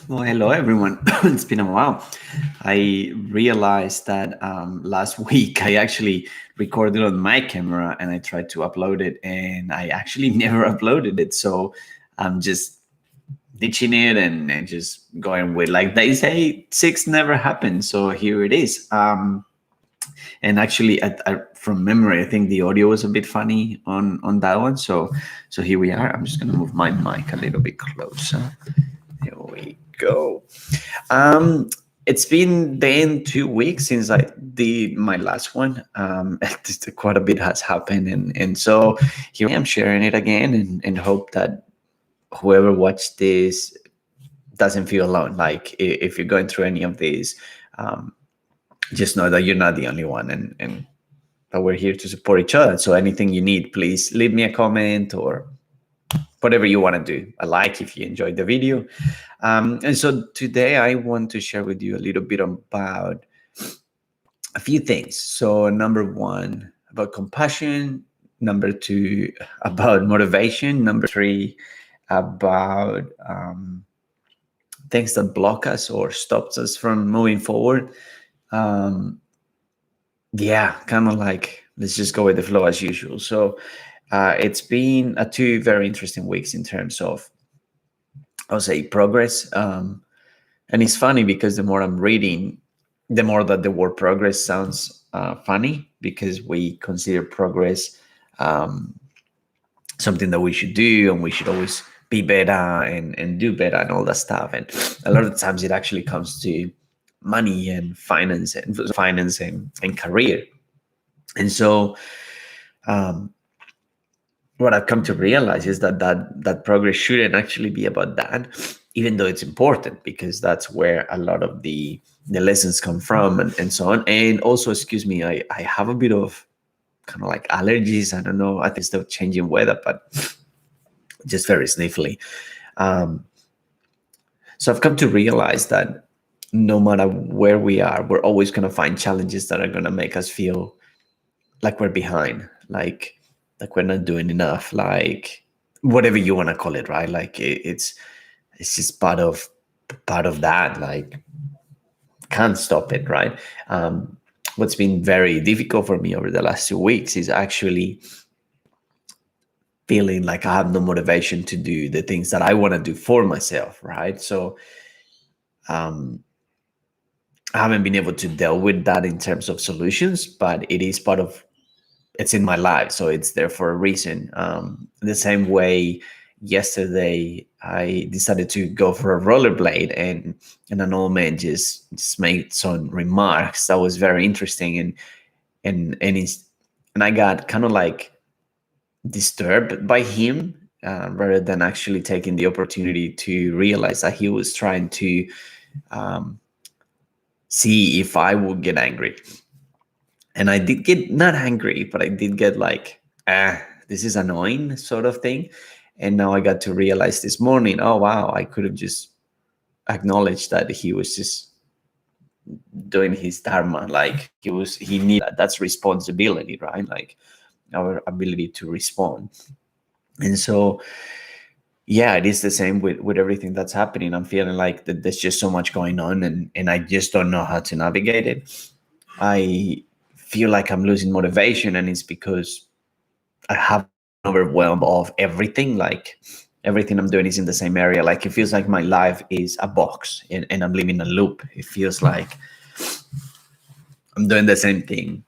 Well, hello everyone. It's been a while. I realized that last week I actually recorded on my camera and I tried to upload it, and I actually never uploaded it. So I'm just ditching it and just going with, like they say, six never happened. So here it is. And actually, from memory, I think the audio was a bit funny on that one. So here we are. I'm just gonna move my mic a little bit closer. Here we go. Um, it's been then 2 weeks since I did my last one. Quite a bit has happened, and so here I am sharing it again, and hope that whoever watched this doesn't feel alone. Like if you're going through any of these, um, just know that you're not the only one, and that we're here to support each other. So anything you need, please leave me a comment or whatever you want to do. A like if you enjoyed the video. And so today I want to share with you a little bit about a few things. So number one, about compassion. Number two, about motivation. Number three, about things that block us or stops us from moving forward. Um, yeah, kind of like let's just go with the flow as usual. So it's been two very interesting weeks in terms of, I'll say, progress. And it's funny because the more I'm reading, the more that the word progress sounds funny, because we consider progress um, something that we should do, and we should always be better and do better and all that stuff. And a lot of times it actually comes to money and finance and career. And so um, what I've come to realize is that progress shouldn't actually be about that, even though it's important, because that's where a lot of the lessons come from, and so on. And also, excuse me, I have a bit of kind of like allergies. I don't know. I think it's the changing weather, but just very sniffly. Um, so I've come to realize that no matter where we are, we're always going to find challenges that are going to make us feel like we're behind, like we're not doing enough, like whatever you want to call it, right? Like it's just part of that. Like, can't stop it, right? What's been very difficult for me over the last 2 weeks is actually feeling like I have no motivation to do the things that I want to do for myself, right? So um, I haven't been able to deal with that in terms of solutions, but it is part of, it's in my life, so it's there for a reason. The same way, yesterday I decided to go for a rollerblade, and an old man just made some remarks that was very interesting, and I got kind of like disturbed by him, rather than actually taking the opportunity to realize that he was trying to um, see if I would get angry. And I did get not angry, but I did get like, this is annoying sort of thing. And now I got to realize this morning, oh wow, I could have just acknowledged that he was just doing his dharma. Like he need that. That's responsibility, right? Like our ability to respond. And so yeah, it is the same with everything that's happening. I'm feeling like that there's just so much going on, and I just don't know how to navigate it. I feel like I'm losing motivation, and it's because I have an overwhelm of everything. Like everything I'm doing is in the same area. Like it feels like my life is a box, and I'm living a loop. It feels like I'm doing the same thing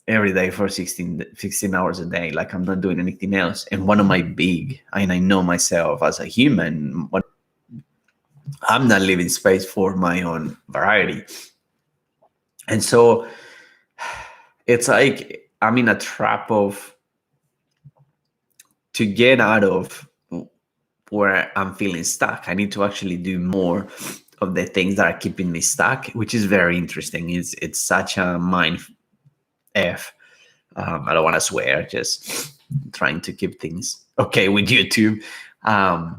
every day for 16 hours a day. Like I'm not doing anything else. And one of my big, and I know myself as a human, I'm not leaving space for my own variety. And so it's like I'm in a trap of, to get out of where I'm feeling stuck, I need to actually do more of the things that are keeping me stuck, which is very interesting. It's such a mind f. I don't want to swear, just trying to keep things okay with YouTube. That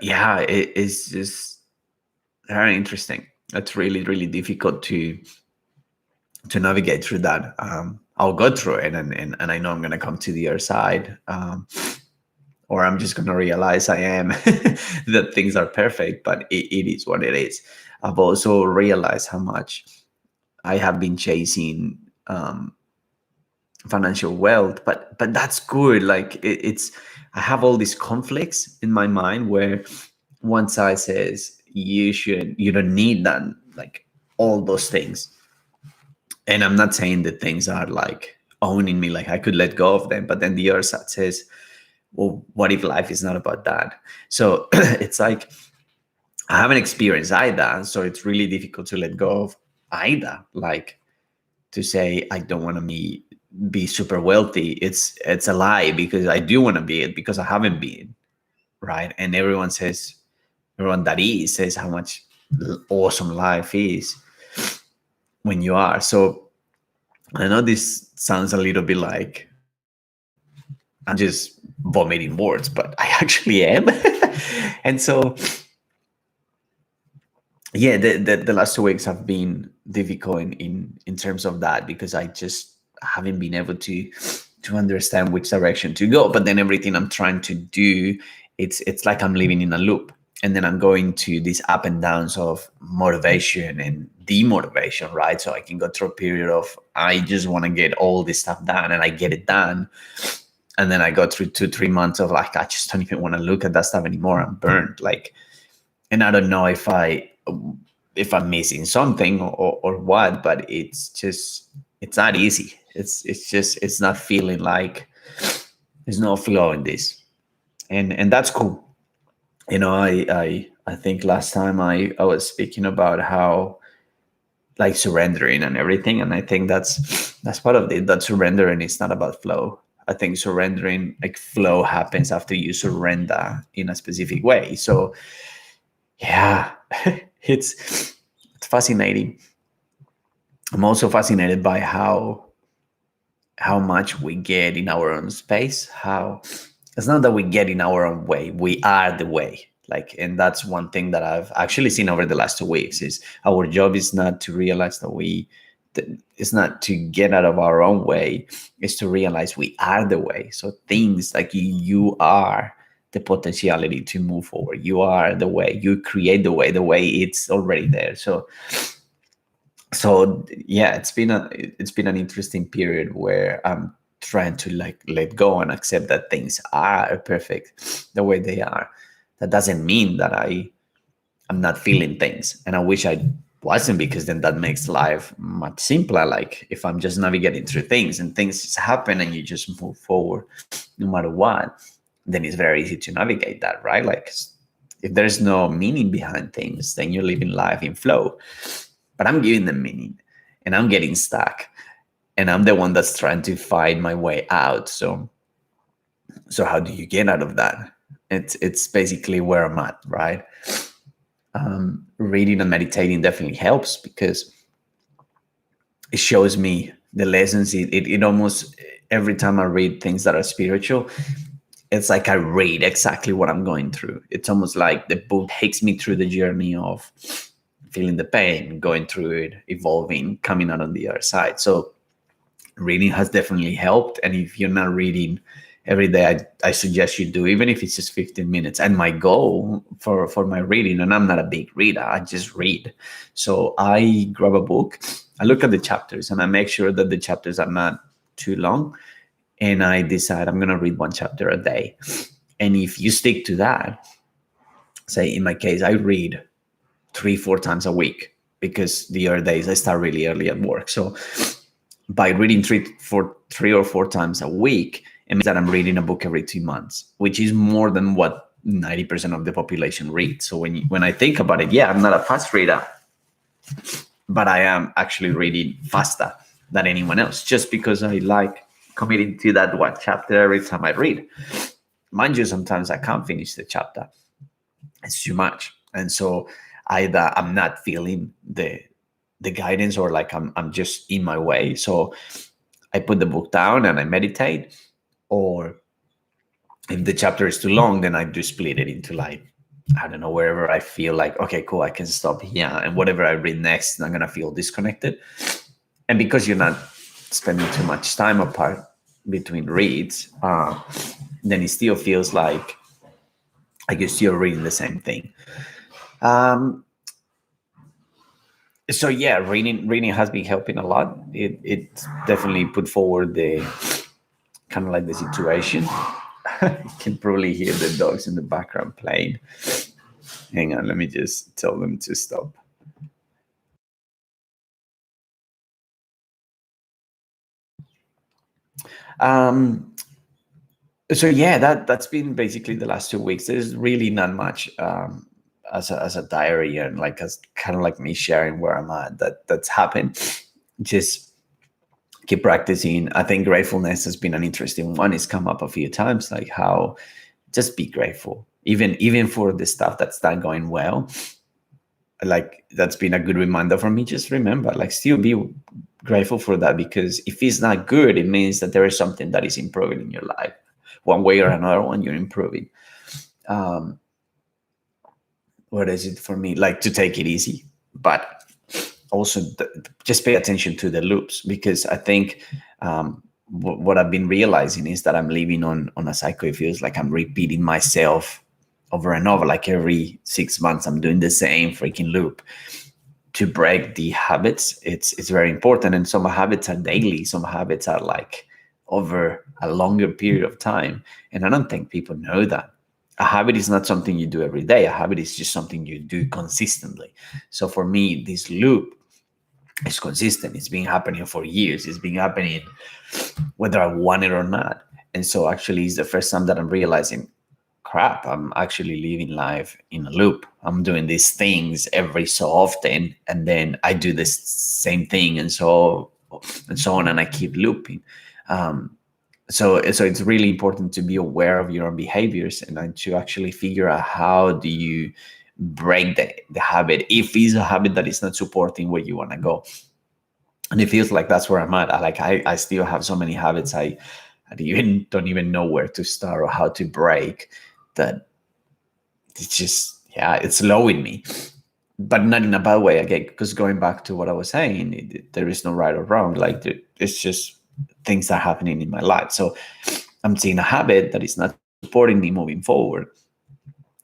yeah, it is just very interesting. It's really really difficult to navigate through that. I'll go through it, and I know I'm going to come to the other side. or I'm just going to realize I am that things are perfect, but it is what it is. I've also realized how much I have been chasing financial wealth, but that's good. Like it's I have all these conflicts in my mind where one side says you don't need that, like all those things. And I'm not saying that things are like owning me, like I could let go of them, but then the other side says, well, what if life is not about that? So it's like I haven't experienced either, so it's really difficult to let go of either. Like to say I don't want to be super wealthy, it's a lie, because I do want to be it, because I haven't been, right? And everyone that is says how much awesome life is when you are. So I know this sounds a little bit like I'm just vomiting words, but I actually am. And so yeah, the last 2 weeks have been difficult in terms of that, because I just haven't been able to understand which direction to go. But then everything I'm trying to do, it's like I'm living in a loop, and then I'm going to these up and downs of motivation and demotivation, right? So I can go through a period of I just want to get all this stuff done, and I get it done, and then I go through 2-3 months of like I just don't even want to look at that stuff anymore. I'm burnt, like, and I don't know if I'm missing something or what, but it's not easy. It's not feeling like there's no flow in this, and that's cool. You know, I think last time I was speaking about how like surrendering and everything, and I think that's part of it. That surrendering is not about flow. I think surrendering, like flow, happens after you surrender in a specific way. So yeah, it's fascinating. I'm also fascinated by how much we get in our own space. How it's not that we get in our own way, we are the way. Like, and that's one thing that I've actually seen over the last 2 weeks is our job is not to realize that it's not to get out of our own way, it's to realize we are the way. So things like you are the potentiality to move forward. You are the way, you create the way it's already there. So yeah, it's been an interesting period where I'm trying to like let go and accept that things are perfect the way they are. That doesn't mean that I'm not feeling things, and I wish I wasn't, because then that makes life much simpler. Like if I'm just navigating through things and things just happen and you just move forward no matter what, then it's very easy to navigate that, right? Like if there's no meaning behind things, then you're living life in flow. But I'm giving them meaning, and I'm getting stuck, and I'm the one that's trying to find my way out. So how do you get out of that? It's basically where I'm at, right? Reading and meditating definitely helps, because it shows me the lessons. It almost, every time I read things that are spiritual, it's like I read exactly what I'm going through. It's almost like the book takes me through the journey of feeling the pain, going through it, evolving, coming out on the other side. So reading has definitely helped. And if you're not reading every day, I suggest you do, even if it's just 15 minutes. And my goal for my reading, and I'm not a big reader, I just read. So I grab a book, I look at the chapters, and I make sure that the chapters are not too long. And I decide I'm going to read one chapter a day. And if you stick to that, say in my case, I read 3-4 times a week, because the other days I start really early at work. So by reading 3 or 4 times a week, it means that I'm reading a book every 2 months, which is more than what 90% of the population reads. So when I think about it, yeah, I'm not a fast reader, but I am actually reading faster than anyone else, just because I like committing to that one chapter every time I read. Mind you, sometimes I can't finish the chapter. It's too much. And so either I'm not feeling the guidance, or like I'm just in my way. So I put the book down and I meditate. Or if the chapter is too long, then I do split it into, like, I don't know, wherever I feel like, okay, cool, I can stop here. And whatever I read next, I'm going to feel disconnected. And because you're not spending too much time apart, between reads, then it still feels like you're still reading the same thing. So yeah, reading has been helping a lot. It definitely put forward the kind of like the situation. You can probably hear the dogs in the background playing. Hang on, let me just tell them to stop. So yeah, that's been basically the last 2 weeks. There's really not much as a diary, and like as kind of like me sharing where I'm at. That's happened. Just keep practicing. I think gratefulness has been an interesting one. It's come up a few times, like how just be grateful, even for the stuff that's not going well. Like that's been a good reminder for me. Just remember, like still be grateful for that, because if it's not good, it means that there is something that is improving in your life, one way or another one. You're improving. What is it for me? Like to take it easy, but also just pay attention to the loops, because I think what I've been realizing is that I'm living on a cycle. It feels like I'm repeating myself over and over. Like every 6 months, I'm doing the same freaking loop. To break the habits, it's very important. And some habits are daily, some habits are like over a longer period of time. And I don't think people know that. A habit is not something you do every day. A habit is just something you do consistently. So for me, this loop is consistent. It's been happening for years. It's been happening whether I want it or not. And so actually it's the first time that I'm realizing, crap, I'm actually living life in a loop. I'm doing these things every so often, and then I do this same thing, and so on, and I keep looping. So it's really important to be aware of your own behaviors, and then to actually figure out how do you break the habit if it's a habit that is not supporting where you want to go. And it feels like that's where I'm at. I still have so many habits I don't even know where to start or how to break, that it's just, yeah, it's slowing me, but not in a bad way. Again, because going back to what I was saying, there is no right or wrong. Like it's just things that are happening in my life. So I'm seeing a habit that is not supporting me moving forward,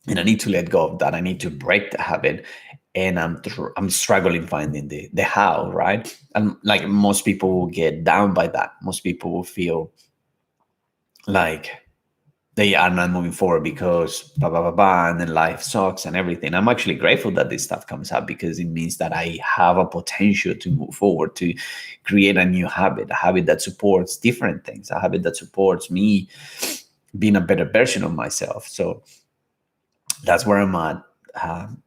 and I need to let go of that. I need to break the habit, and I'm struggling finding the how, right? And like most people will get down by that. Most people will feel like they are not moving forward because blah, blah, blah, blah, and then life sucks and everything. I'm actually grateful that this stuff comes up, because it means that I have a potential to move forward, to create a new habit, a habit that supports different things, a habit that supports me being a better version of myself. So that's where I'm at.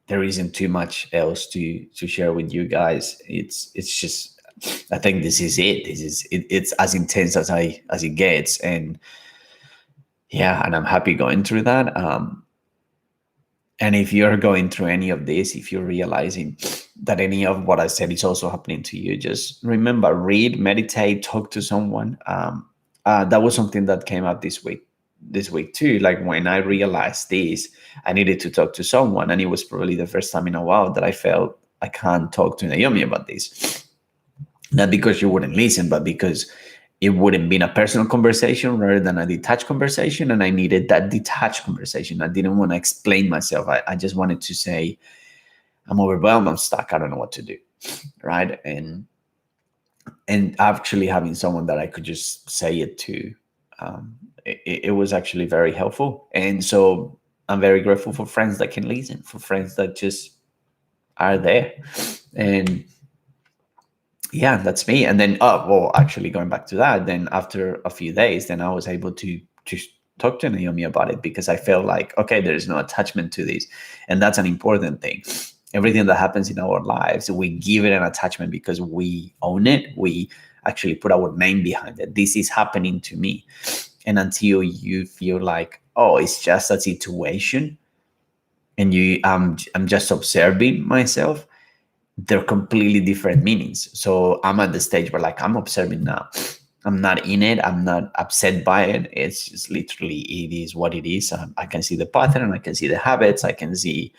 There isn't too much else to share with you guys. It's just, I think this is it. It's as intense as it gets, and yeah, and I'm happy going through that. And if you're going through any of this, if you're realizing that any of what I said is also happening to you, just remember, read, meditate, talk to someone. That was something that came up this week too. Like when I realized this, I needed to talk to someone, and it was probably the first time in a while that I felt I can't talk to Naomi about this. Not because she wouldn't listen, but because it wouldn't be a personal conversation rather than a detached conversation. And I needed that detached conversation. I didn't want to explain myself. I just wanted to say, I'm overwhelmed, I'm stuck, I don't know what to do. Right. And actually having someone that I could just say it to, it was actually very helpful. And so I'm very grateful for friends that can listen, for friends that just are there. And yeah, that's me. And then, actually going back to that, then after a few days, then I was able to talk to Naomi about it, because I felt like, okay, there is no attachment to this. And that's an important thing. Everything that happens in our lives, we give it an attachment because we own it. We actually put our name behind it. This is happening to me. And until you feel like, oh, it's just a situation, and I'm just observing myself, they're completely different meanings. So I'm at the stage where like I'm observing now. I'm not in it. I'm not upset by it. It's just literally, it is what it is. I can see the pattern. I can see the habits. I can see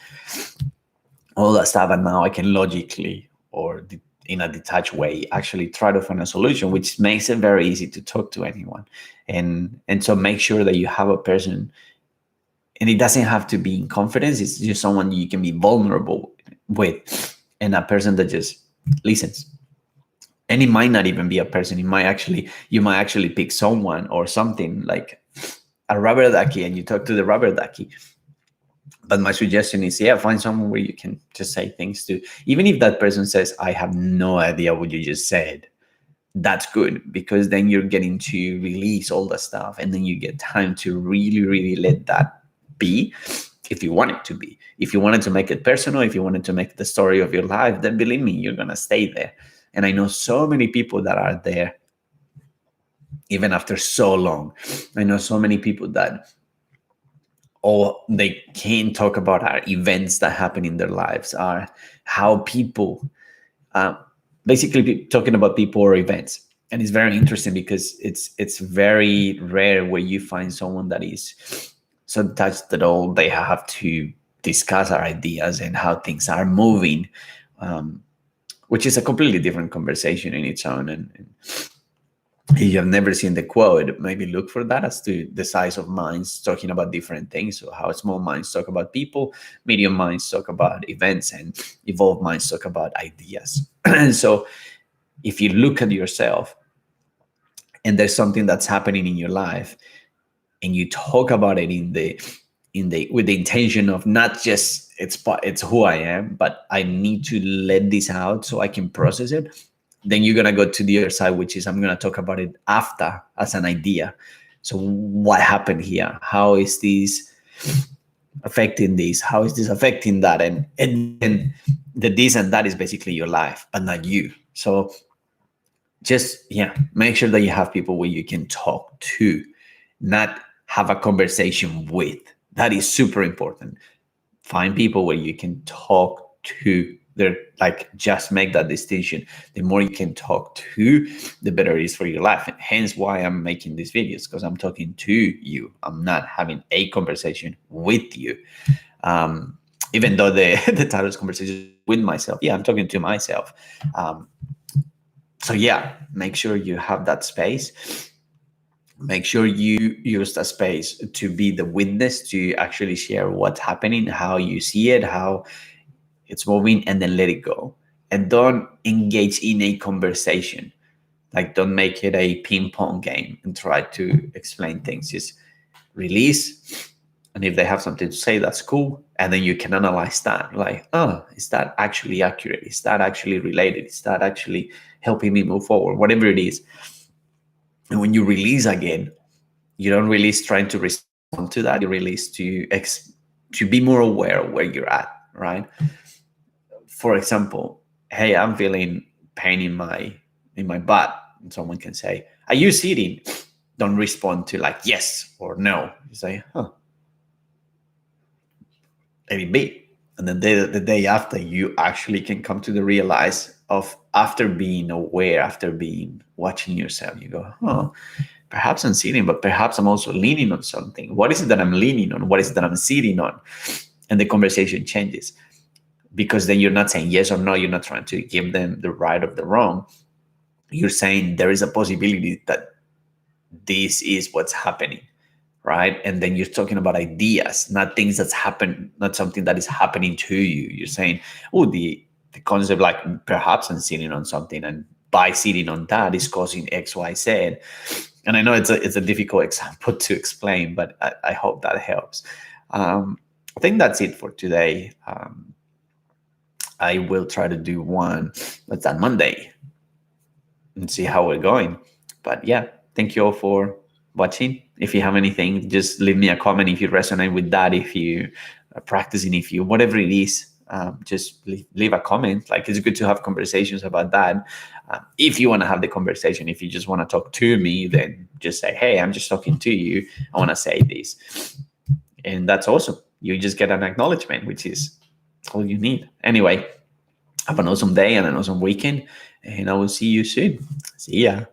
all that stuff. And now I can logically, or in a detached way, actually try to find a solution, which makes it very easy to talk to anyone. And so make sure that you have a person, and it doesn't have to be in confidence. It's just someone you can be vulnerable with, and a person that just listens. And it might not even be a person. You might actually pick someone or something like a rubber ducky, and you talk to the rubber ducky. But my suggestion is, find someone where you can just say things to. Even if that person says, I have no idea what you just said, that's good, because then you're getting to release all the stuff, and then you get time to really, really let that be. If you want it to be, if you wanted to make it personal, if you wanted to make the story of your life, then believe me, you're going to stay there. And I know so many people that are there, even after so long. I know so many people that all they can talk about are events that happen in their lives, are how people, basically talking about people or events. And it's very interesting because it's very rare where you find someone that is so touched that all they have to discuss our ideas and how things are moving, which is a completely different conversation in its own. And if you have never seen the quote, maybe look for that, as to the size of minds talking about different things. So how small minds talk about people, medium minds talk about events, and evolved minds talk about ideas. And so if you look at yourself and there's something that's happening in your life, and you talk about it with the intention of not just it's who I am, but I need to let this out so I can process it, then you're going to go to the other side, which is I'm going to talk about it after as an idea. So what happened here? How is this affecting this? How is this affecting that? And the this and that is basically your life, but not you. So just, make sure that you have people where you can talk to, not have a conversation with. That is super important. Find people where you can talk to. They're like, just make that distinction. The more you can talk to, the better it is for your life. And hence why I'm making these videos, because I'm talking to you. I'm not having a conversation with you. Even though the title is conversation with myself. I'm talking to myself. So make sure you have that space. Make sure you use that space to be the witness, to actually share what's happening, how you see it, how it's moving, and then let it go. And don't engage in a conversation. Like, don't make it a ping pong game and try to explain things. Just release. And if they have something to say, that's cool. And then you can analyze that. Like, is that actually accurate? Is that actually related? Is that actually helping me move forward? Whatever it is. And when you release again, you don't release trying to respond to that. You release to be more aware of where you're at, right? For example, hey, I'm feeling pain in my butt. And someone can say, are you sitting? Don't respond to like yes or no. You say, let it be. And then the day after, you actually can come to the realize of, after being aware, after being watching yourself, you go, perhaps I'm sitting, but perhaps I'm also leaning on something. What is it that I'm leaning on? What is it that I'm sitting on? And the conversation changes, because then you're not saying yes or no. You're not trying to give them the right or the wrong. You're saying there is a possibility that this is what's happening, right? And then you're talking about ideas, not things that's happened, not something that is happening to you. You're saying, the concept, like, perhaps I'm sitting on something, and by sitting on that is causing X, Y, Z. And I know it's a difficult example to explain, but I hope that helps. I think that's it for today. I will try to do one that's on Monday and see how we're going. But thank you all for watching. If you have anything, just leave me a comment if you resonate with that, if you are practicing, if you, whatever it is, just leave a comment. Like, it's good to have conversations about that. If you want to have the conversation, if you just want to talk to me, then just say, hey, I'm just talking to you. I want to say this. And that's awesome. You just get an acknowledgement, which is all you need. Anyway, have an awesome day and an awesome weekend, and I will see you soon. See ya.